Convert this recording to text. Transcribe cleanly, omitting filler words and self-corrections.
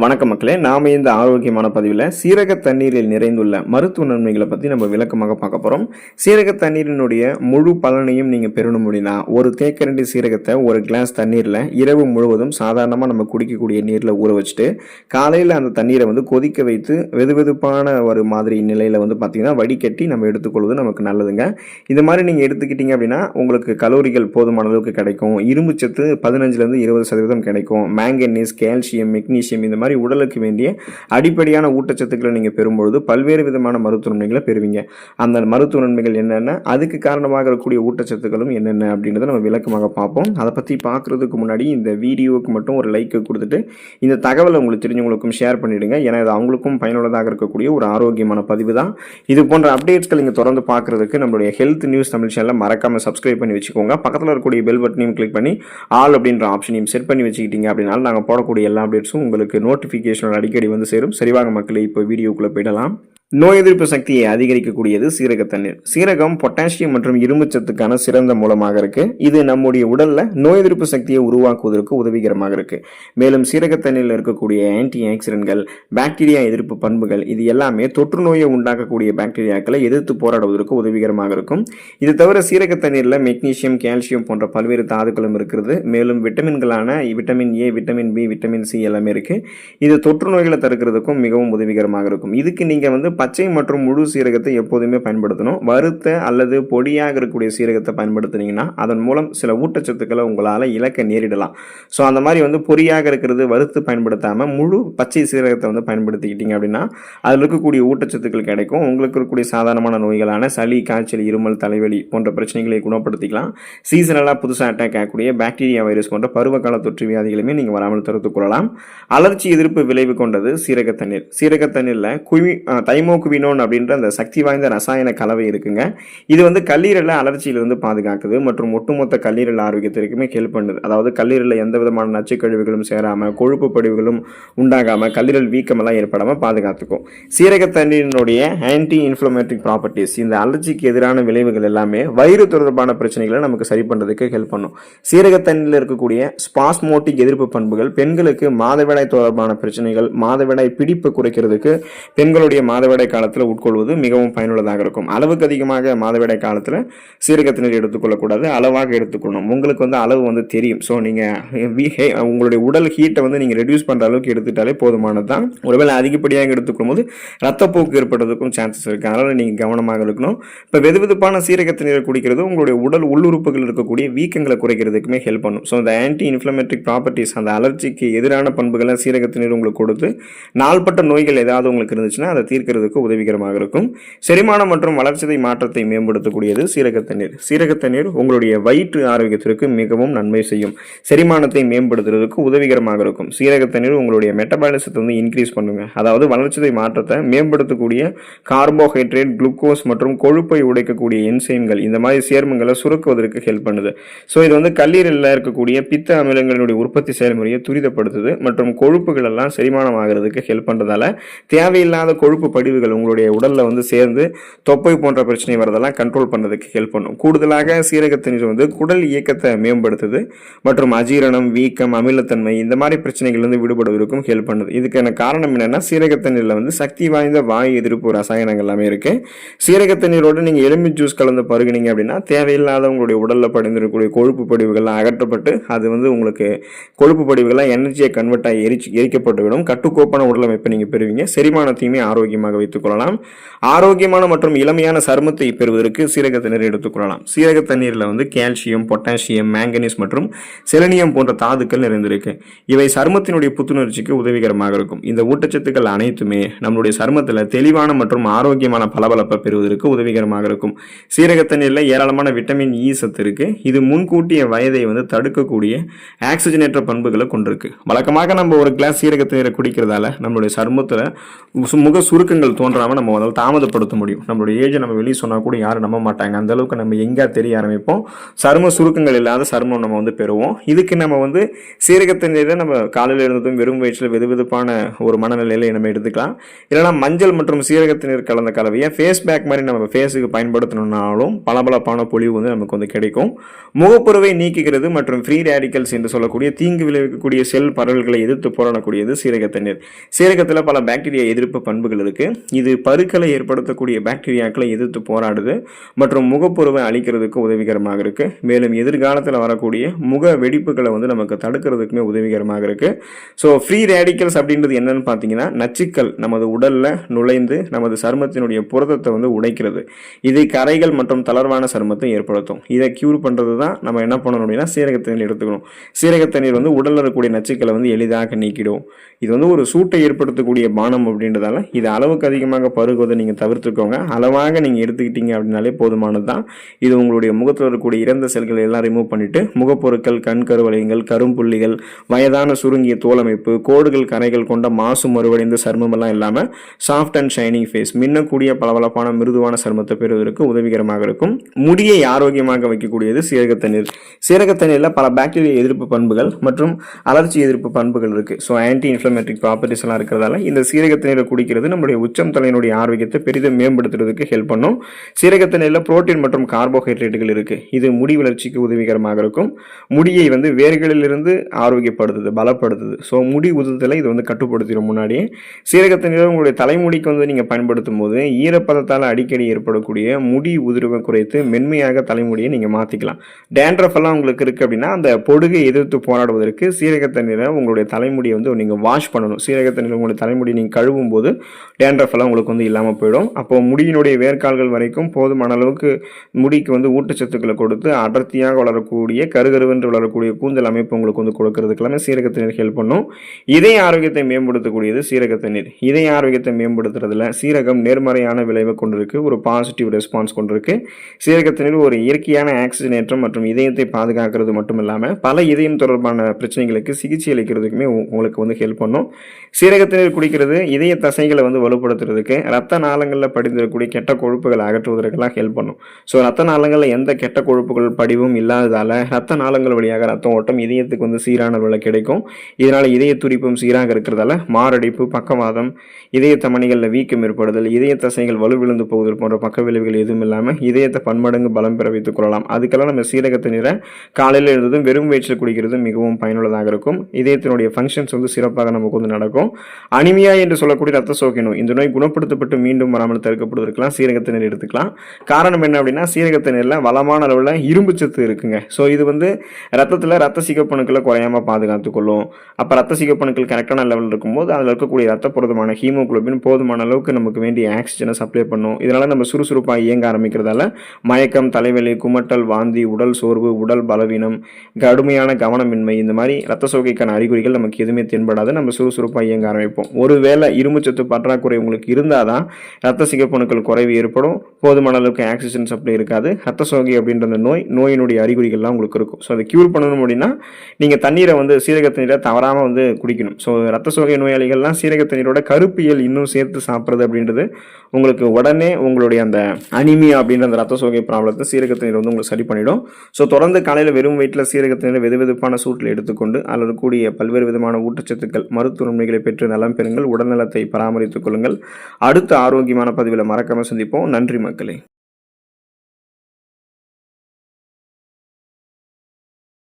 வணக்கம் மக்களே, நாம இந்த ஆரோக்கியமான பதிவில் சீரக தண்ணீரில் நிறைந்துள்ள மருத்துவ நன்மைகளை பற்றி நம்ம விளக்கமாக பார்க்க போகிறோம். சீரக தண்ணீரினுடைய முழு பலனையும் நீங்கள் பெறணும் அப்படின்னா, ஒரு தேக்கரண்டி சீரகத்தை ஒரு கிளாஸ் தண்ணீரில் இரவு முழுவதும் சாதாரணமாக நம்ம குடிக்கக்கூடிய நீரில் ஊற வச்சுட்டு காலையில் அந்த தண்ணீரை கொதிக்க வைத்து வெதுவெதுப்பான ஒரு மாதிரி நிலையில் பார்த்தீங்கன்னா வடிகட்டி நம்ம எடுத்துக்கொள்வது நமக்கு நல்லதுங்க. இந்த மாதிரி நீங்கள் எடுத்துக்கிட்டீங்க அப்படின்னா உங்களுக்கு கலோரிகள் போதுமான அளவுக்கு கிடைக்கும். இரும்பு சத்து 15லேருந்து 20% கிடைக்கும். மேங்கனீஸ், கால்சியம், மெக்னீசியம் இந்த மாதிரி உடலுக்கு வேண்டிய அடிப்படையான ஊட்டச்சத்துக்களை நீங்கள் பெறும்பொழுது பல்வேறு விதமான மருத்துவ நன்மைகளை பெறுவீங்க. அந்த மருத்துவ நன்மைகள் என்னென்ன, அதுக்கு காரணமாக இருக்கக்கூடிய ஊட்டச்சத்துக்களும் என்னென்ன அப்படின்றத நம்ம விளக்கமாக பார்ப்போம். அதை பற்றி பார்க்குறதுக்கு முன்னாடி இந்த வீடியோவுக்கு மட்டும் ஒரு லைக் கொடுத்துட்டு இந்த தகவலை உங்களுக்கு தெரிஞ்சவங்களுக்கும் ஷேர் பண்ணிவிடுங்க. ஏன்னா இது அவங்களுக்கும் பயனுள்ளதாக இருக்கக்கூடிய ஒரு ஆரோக்கியமான பதிவு தான். இது போன்ற அப்டேட்ஸ்கள் நீங்கள் தொடர்ந்து பார்க்குறதுக்கு நம்மளுடைய ஹெல்த் நியூஸ் தமிழ் சேனலை மறக்காமல் சப்ஸ்கிரைப் பண்ணி வச்சுக்கோங்க. பக்கத்தில் இருக்கக்கூடிய பெல் பட்டனையும் கிளிக் பண்ணி ஆல் அப்படின்ற ஆப்ஷனையும் செட் பண்ணி வச்சுக்கிட்டீங்க அப்படின்னா நாங்கள் போடக்கூடிய எல்லா அப்டேட்ஸும் உங்களுக்கு நோட்டிஃபிகேஷன் அடிக்கடி சேரும். சரிவாங்க மக்களே, இப்போ வீடியோக்குள்ளே போயிடலாம். நோய் எதிர்ப்பு சக்தியை அதிகரிக்கக்கூடியது சீரக தண்ணீர். சீரகம் பொட்டாசியம் மற்றும் இரும்பு சத்துக்கான சிறந்த மூலமாக இருக்கு. இது நம்முடைய உடல்ல நோய் எதிர்ப்பு சக்தியை உருவாக்குவதற்கு உதவிகரமாக இருக்கு. மேலும் சீரக தண்ணீரில் இருக்கக்கூடிய ஆன்டி ஆக்சிடென்ட்கள், பாக்டீரியா எதிர்ப்பு பண்புகள், இது எல்லாமே தொற்று நோயை உண்டாக்கக்கூடிய பாக்டீரியாக்களை எதிர்த்து போராடுவதற்கு உதவிகரமாக இருக்கும். இது தவிர சீரக தண்ணீரில் மெக்னீசியம், கால்சியம் போன்ற பல்வேறு தாதுக்களும் இருக்கிறது. மேலும் விட்டமின்களான vitamin A, vitamin B, vitamin C எல்லாமே இருக்கு. இது தொற்று நோய்களை தடுக்கிறதுக்கும் மிகவும் உதவிகரமாக இருக்கும். இதுக்கு நீங்க பச்சை மற்றும் முழு சீரகத்தை எப்போதுமே பயன்படுத்தணும். வறுத்த அல்லது பொடியாக இருக்கக்கூடிய சீரகத்தை பயன்படுத்தினீங்கன்னா அதன் மூலம் சில ஊட்டச்சத்துக்களை உங்களால் இழக்க நேரிடலாம். ஸோ அந்த மாதிரி பொடியாக இருக்கிறது வறுத்து பயன்படுத்தாமல் முழு பச்சை சீரகத்தை பயன்படுத்திக்கிட்டீங்க அப்படின்னா அதில் இருக்கக்கூடிய ஊட்டச்சத்துக்கள் கிடைக்கும். உங்களுக்கு இருக்கக்கூடிய சாதாரணமான நோய்களான சளி, காய்ச்சல், இருமல், தலைவலி போன்ற பிரச்சனைகளை குணப்படுத்திக்கலாம். சீசனலாக புதுசாக அட்டாக் ஆகக்கூடிய பாக்டீரியா, வைரஸ் போன்ற பருவகால தொற்று வியாதிகளுமே நீங்கள் வராமல் தடுத்துக் கொள்ளலாம். அலர்ச்சி எதிர்ப்பு விளைவு கொண்டது சீரக தண்ணீர். சீரக தண்ணீரில் தைமோகுவினோன் அப்படின்ற அந்த சக்தி வாய்ந்த ரசாயன கலவை இருக்குங்க. இது கல்லீரலை அலர்ச்சியிலிருந்து பாதுகாக்குது மற்றும் ஒட்டுமொத்த கல்லீரல் ஆரோக்கியத்திற்குமே ஹெல்ப் பண்ணுது. அதாவது கல்லீரலில் எந்த விதமான நச்சுக்கழிவுகளும் சேராமல், கொழுப்பு படிவுகளும் உண்டாகாமல், கல்லீரல் வீக்கமெல்லாம் ஏற்படாமல் பாதுகாத்துக்கும். சீரக தண்ணீரினுடைய ஆன்டி இன்ஃப்ளமேட்டரி ப்ராப்பர்ட்டிஸ், இந்த அலர்ஜிக்கு எதிரான விளைவுகள் எல்லாமே வயிறு தொடர்பான பிரச்சனைகளை நமக்கு சரி பண்ணுறதுக்கு ஹெல்ப் பண்ணும். சீரக தண்ணீரில் இருக்கக்கூடிய ஸ்பாஸ்மோட்டிக் எதிர்ப்பு பண்புகள் பெண்களுக்கு மாதவிடாய் தொடர்பான பிரச்சனைகள், மாதவிடாய் பிடிப்பு குறைக்கிறதுக்கு பெண்களுடைய மாதவிடாய் காலத்தில் உட்கொள்வது மிகவும் பயனுள்ளதாக இருக்கும். அளவுக்கு அதிகமாக மாதவிடாய் காலத்தில் சீரக தண்ணீர் எடுத்துக்கொள்ளக்கூடாது, அளவாக எடுத்துக்கொள்ளணும். உங்களுக்கு அளவு தெரியும். ஸோ நீங்கள் உங்களுடைய உடல் ஹீட்டை நீங்கள் ரெடியூஸ் பண்ணுற அளவுக்கு எடுத்துட்டாலே போதுமானது தான். ஒருவேளை அதிகப்படியாக எடுத்துக்கொள்ளும் போது ரத்தப்போக்கு ஏற்படுறதுக்கும் சான்சஸ் இருக்குது. அதனால் நீங்கள் கவனமாக இருக்கணும். இப்போ வெதுவெதுப்பான சீரக தண்ணீரை குடிக்கிறது உங்களுடைய உடல் உள்ளுறுப்புகள் இருக்கக்கூடிய வீக்கங்களை குறைக்கிறதுக்குமே ஹெல்ப் பண்ணும். ஸோ இந்த ஆன்டி இன்ஃப்ளமேட்டரி ப்ராப்பர்ட்டிஸ், அந்த அலர்ஜிக்கு எதிரான பண்புகளை சீரக தண்ணீர் உங்களுக்கு கொடுத்து நாள்பட்ட நோய்கள் ஏதாவது உங்களுக்கு இருந்துச்சுன்னா அதை தீர்க்கிறது உதவிகரமாக இருக்கும். செரிமானம் மற்றும் வளர்ச்சிதை மாற்றத்தை மேம்படுத்தக்கூடியது சீரக தண்ணீர். சீரக தண்ணீர் உங்களுடைய வயிற்று ஆரோக்கியத்திற்கு மிகவும் நன்மை செய்யும். செரிமானத்தை மேம்படுத்துறதுக்கு உதவிகரமாக இருக்கும். சீரக தண்ணீர் உங்களுடைய மெட்டபாலிசத்தை இன்க்ரீஸ் பண்ணுங்க. அதாவது வளர்ச்சிதை மாற்றத்தை மேம்படுத்தக்கூடிய கார்போஹைட்ரேட், குளுக்கோஸ் மற்றும் கொழுப்பை உடைக்கக்கூடிய என்சைம்கள், இந்த மாதிரி சேர்மங்களை சுருக்குவதற்கு ஹெல்ப் பண்ணுது. ஸோ இது கல்லீரலில் இருக்கக்கூடிய பித்த அமிலங்களுடைய உற்பத்தி செயல்முறையை துரிதப்படுத்துது மற்றும் கொழுப்புகள் எல்லாம் செரிமானம் ஆகிறதுக்கு ஹெல்ப் பண்றதால தேவையில்லாத கொழுப்பு படிவுகள் உங்களுடைய உடல்ல சேர்ந்து தொப்பை போன்ற பிரச்சனை வரதெல்லாம் கண்ட்ரோல் பண்ணதுக்கு ஹெல்ப் பண்ணும். கூடுதலாக சீரக தண்ணீர் குடல் இயக்கத்தை மேம்படுத்துது மற்றும் அஜீரணம், வீக்கம், அமிலத்தன்மை இந்த மாதிரி பிரச்சனைகள் விடுபடுவதற்கும் ஹெல்ப் பண்ணுது. இதுக்கான காரணம் என்னன்னா சீரக தண்ணீர்ல சக்தி வாய்ந்த வாயு எதிர்ப்பு ரசாயனங்கள் எல்லாமே இருக்கு. சீரக தண்ணீரோடு நீங்க எலும்பி ஜூஸ் கலந்து பருகினீங்க அப்படின்னா தேவையில்லாத உங்களுடைய உடல்ல படிந்திருக்கக்கூடிய கொழுப்பு படிவுகள்லாம் அகற்றப்பட்டு அது உங்களுக்கு கொழுப்பு படிவுகள்லாம் எனர்ஜியை கன்வெர்ட் ஆகி எரிக்கப்பட்டுவிடும். கட்டுக்கோப்பான உடலமைப்பை நீங்க பெறுவீங்க. செரிமானத்தையுமே ஆரோக்கியமாக வைத்துக் கொள்ளலாம். ஆரோக்கியமான மற்றும் இளமையான சருமத்தை பெறுவதற்கு சீரக தண்ணீர் எடுத்துக்கொள்ளலாம். சீரக தண்ணீரில் கால்சியம், பொட்டாசியம், மேங்கனீஸ் மற்றும் செலனியம் போன்ற தாதுக்கள் நிறைந்திருக்கு. இவை சருமத்தினுடைய புத்துணர்ச்சிக்கு உதவிகரமாக இருக்கும். இந்த ஊட்டச்சத்துக்கள் அனைத்துமே நம்மளுடைய சருமத்தில் தெளிவான மற்றும் ஆரோக்கியமான பளபளப்பை பெறுவதற்கு உதவிகரமாக இருக்கும். சீரக தண்ணீரில் ஏராளமான விட்டமின் இ சத்து இருக்கு. இது முன்கூட்டிய வயதை தடுக்கக்கூடிய ஆக்சிஜனேற்ற பண்புகளை கொண்டிருக்கு. வழக்கமாக நம்ம ஒரு கிளாஸ் சீரக தண்ணீரை குடிக்கிறதால நம்மளுடைய சருமத்தில் முக சுருக்கங்கள் தோன்றாமல் நம்ம வந்து தாமதப்படுத்த முடியும். நம்மளுடைய ஏஜை நம்ம வெளியே சொன்னால் கூட யாரும் நம்ப மாட்டாங்க. அந்த அளவுக்கு நம்ம எங்கே தெரிய ஆரம்பிப்போம். சரும சுருக்கங்கள் இல்லாத சருமம் நம்ம வந்து பெறுவோம். இதுக்கு நம்ம வந்து சீரக தண்ணீரை நம்ம காலையில் இருந்ததும் வெறும் வயிற்றில் வெதுவெதுப்பான ஒரு மனநிலையில் நம்ம எடுத்துக்கலாம். இல்லைனா மஞ்சள் மற்றும் சீரக தண்ணீர் கலந்த கலவையை ஃபேஸ் பேக் மாதிரி நம்ம ஃபேஸுக்கு பயன்படுத்தணும்னாலும் பளபளப்பான பொலிவு வந்து நமக்கு வந்து கிடைக்கும். முகப்பருவை நீக்குகிறது மற்றும் ஃப்ரீ ரேடிக்கல்ஸ் என்று சொல்லக்கூடிய தீங்கு விளைவிக்கக்கூடிய செல் பரவல்களை எதிர்த்து போராடக்கூடியது சீரக தண்ணீர். சீரகத்தில் பல பாக்டீரியா எதிர்ப்பு பண்புகள் இருக்கு. இது பருக்களை ஏற்படுத்தக்கூடிய பாக்டீரியாக்களை எதிர்த்து போராடுது மற்றும் முகப்பொருவை அழிக்கிறதுக்கு உதவிகரமாக இருக்கு. மேலும் எதிர்காலத்தில் வரக்கூடிய முக வெடிப்புகளை வந்து நமக்கு தடுக்கிறதுக்குமே உதவிகரமாக இருக்கு. ஸோ ஃப்ரீ ரேடிக்கல்ஸ் அப்படின்றது என்னன்னு பார்த்தீங்கன்னா நச்சுக்கள் நமது உடல்ல நுழைந்து நமது சருமத்தினுடைய புரதத்தை வந்து உடைக்கிறது. இது கரைகள் மற்றும் தளர்வான சருமத்தை ஏற்படுத்தும். இதை கியூர் பண்றது தான் நம்ம என்ன பண்ணணும் அப்படின்னா சீரக தண்ணீர் எடுத்துக்கணும். சீரக தண்ணீர் வந்து உடல்ல இருக்கக்கூடிய நச்சுக்களை வந்து எளிதாக நீக்கிடும். இது வந்து ஒரு சூட்டை ஏற்படுத்தக்கூடிய பானம் அப்படின்றதால இது அளவுக்கு அதிகமாக பருகுவதை நீங்கள் தவிர்த்துக்கோங்க. அளவாக நீங்கள் எடுத்துக்கிட்டீங்க அப்படின்னாலே போதுமானது தான். இது உங்களுடைய முகத்தில் இருக்கக்கூடிய இறந்த செல்களை எல்லாம் ரிமூவ் பண்ணிட்டு முகப்பொருட்கள், கண் கருவளையங்கள், கரும்புள்ளிகள், வயதான சுருங்கிய தோலமைப்பு, கோடுகள், கரைகள் கொண்ட மாசு மறுவடைந்த சருமம் எல்லாம் இல்லாமல் சாஃப்ட் அண்ட் ஷைனிங் ஃபேஸ், மின்னக்கூடிய பளபளப்பான மிருதுவான சருமத்தை பெறுவதற்கு உதவிகரமாக இருக்கும். முடியை ஆரோக்கியமாக வைக்கக்கூடியது சீரக தண்ணீர். சீரக தண்ணீரில் பல பாக்டீரியா எதிர்ப்பு பண்புகள் மற்றும் அலர்ஜி எதிர்ப்பு பண்புகள் இருக்கு. ஸோ ஆன்டி இன்ஃப்ளமேட்டரி ப்ராப்பர்ட்டிஸ் எல்லாம் இருக்கிறதால இந்த சீரக தண்ணீரை குடிக்கிறது நம்முடைய உச்சம் தலையினுடைய ஆரோக்கியத்தை பெரிதும் மேம்படுத்துறதுக்கு ஹெல்ப் பண்ணும். சீரக தண்ணீரில் புரோட்டீன் மற்றும் கார்போஹைட்ரேட்டுகள் இருக்கு. இது முடி வளர்ச்சிக்கு உதவிகரமாக இருக்கும். முடியை வந்து வேர்களிலிருந்து ஆரோக்கியப்படுத்துது, பலப்படுத்துது. ஸோ முடி உதுதலை இது வந்து கட்டுப்படுத்திடும். முன்னாடியே சீரக தண்ணீரை உங்களுடைய தலைமுடிக்கு வந்து நீங்கள் பயன்படுத்தும் போது ஈரப்பதத்தால் அடிக்கடி ஏற்படக்கூடிய முடி உதிர்வை குறைத்து மென்மையாக தலைமுடியை நீங்கள் மாற்றிக்கலாம். டேண்ட்ரஃப் எல்லாம் உங்களுக்கு இருக்குது அப்படின்னா அந்த பொடுகை எதிர்த்து போராடுவதற்கு சீரக தண்ணீரை உங்களுடைய தலைமுடியை வந்து நீங்கள் வாஷ் பண்ணணும். சீரக தண்ணீர் உங்களுடைய தலைமுடி நீங்கள் கழுவும் போது டேண்ட்ரஃப் எல்லாம் உங்களுக்கு வந்து இல்லாமல் போயிடும். அப்போ முடியினுடைய வேர்க்கால்கள் வரைக்கும் போதுமான அளவுக்கு முடிக்கு வந்து ஊட்டச்சத்துக்களை கொடுத்து அடர்த்தியாக வளரக்கூடிய கருகருவென்று வளரக்கூடிய கூந்தல் அமைப்பு உங்களுக்கு வந்து கொடுக்கறதுக்கு எல்லாமே சீரக தண்ணீர் ஹெல்ப் பண்ணும். இதய ஆரோக்கியத்தை மேம்படுத்தக்கூடியது சீரக தண்ணீர். இதய ஆரோக்கியத்தை மேம்படுத்துறதுல சீரகம் நேர்மறையான விளைவை கொண்டிருக்கு, ஒரு பாசிட்டிவ் ரெஸ்பான்ஸ் கொண்டிருக்கு. சீரக தண்ணீர் ஒரு இயற்கையான ஆக்சிஜனேற்றம் மற்றும் இதயத்தை பாதுகாக்கிறது மட்டும் இல்லாமல் பல இதயம் தொடர்பான பிரச்சனைகளுக்கு சிகிச்சை அளிக்கிறதுக்குமே உங்களுக்கு வந்து ஹெல்ப் பண்ணும். சீரக தண்ணீர் குடிக்கிறது இதய தசைகளை வந்து வலுப்படுத்துறதுக்கு, ரத்த நாளங்களில் படிந்திருக்கக்கூடிய கெட்ட கொழுப்புகளை அகற்றுவதற்கெல்லாம் ஹெல்ப் பண்ணும். ஸோ ரத்த நாளங்களில் எந்த கெட்ட கொழுப்புகள் படிவும் இல்லாததால் ரத்த நாளங்கள் வழியாக ரத்த ஓட்டம் இதயத்துக்கு வந்து சீரான விலை கிடைக்கும். இதனால் இதய துடிப்பும் சீராக இருக்கிறதால மாரடைப்பு, பக்கவாதம், இதய தமனிகளில் வீக்கம் ஏற்படுதல், இதய தசைகள் வலுவிழந்து போவதல் போன்ற பக்க விளைவுகள் எதுவும் இல்லாமல் இதயத்தை பன்மடங்கு பலம் பெற வைத்துக் கொள்ளலாம். அதுக்கெல்லாம் நம்ம சீரக தண்ணீரை காலையில் இருந்ததும் வெறும் வயிற்றில் குடிக்கிறது மிகவும் பயனுள்ளதாக இருக்கும். இதயத்தினுடைய ஃபங்க்ஷன்ஸ் வந்து சிறப்பாக நமக்கு வந்து நடக்கும். அனிமியா என்று சொல்லக்கூடிய ரத்த சோகை நோய், இந்த நோய் குணப்படுத்தப்பட்டு மீண்டும் வராமல் தடுக்கப்படுவதற்கெல்லாம் சீரக தண்ணீர் எடுத்துக்கலாம். காரணம் என்ன அப்படின்னா சீரக தண்ணீரில் வளமான அளவில் இரும்பு சத்து இருக்குங்க. ஸோ இது வந்து ரத்தத்தில் ரத்த சிகப்பணுக்களை குறையாமல் பாதுகாத்துக்கொள்ளும். அப்போ ரத்த சிகப்பணுக்கள் கரெக்டான லெவலில் இருக்கும்போது அதில் இருக்கக்கூடிய ரத்த புரதமான ஹீமோகுளோபின் போதுமான அளவுக்கு நமக்கு வேண்டிய ஆக்சிஜனை சப்ளை பண்ணும். இதனால் நம்ம சுறுசுறுப்பாக இயங்க ஆரம்பிக்கிறதால மயக்கம், தலைவலி, குமட்டல், வாந்தி, உடல் சோர்வு, உடல் பலவீனம், கடுமையான கவனமின்மை, இந்த மாதிரி ரத்த சோகைக்கான அறிகுறிகள் நமக்கு எதுவுமே தென்படாது. நம்ம சுறுசுறுப்பாக இயங்க ஆரம்பிப்போம். ஒருவேளை இரும்புச்சத்து பற்றாக்குறை உங்களுக்கு இருந்தால் தான் ரத்த சிகப்பணுக்கள் குறைவு ஏற்படும், போதுமான அளவுக்கு ஆக்சிஜன் சப்ளை இருக்காது, ரத்த சோகை அப்படின்ற அந்த நோயினுடைய அறிகுறிகள்லாம் உங்களுக்கு இருக்கும். ஸோ அதை கியூர் பண்ணணும் அப்படின்னா நீங்கள் தண்ணீரை வந்து சீரக தண்ணீரை தவறாமல் வந்து குடிக்கணும். ஸோ ரத்த சோகை நோயாளிகள்லாம் சீரக தண்ணீரோட கருப்பியல் இன்னும் சேர்த்து சாப்பிட்றது அப்படின்றது உங்களுக்கு உடனே உங்களுடைய அந்த அனிமியா அப்படின்ற அந்த ரத்த சோகை ப்ராப்ளத்தை சீரக தண்ணீர் வந்து உங்களுக்கு சரி பண்ணிடும். ஸோ தொடர்ந்து காலையில் வெறும் வயிற்றில் சீரக தண்ணீரை வெதுவெதுப்பான சூட்டில் எடுத்துக்கொண்டு அதில் இருக்கக்கூடிய பல்வேறு விதமான ஊட்டச்சத்துக்கள், மருத்துவ நன்மைகளை பெற்று நலம் பெறுங்கள். உடல்நலத்தை பராமரித்துக் கொள்ளுங்கள். அடுத்த ஆரோக்கியமான பதிவில் மறக்காமல் சந்திப்போம். நன்றி மக்களே.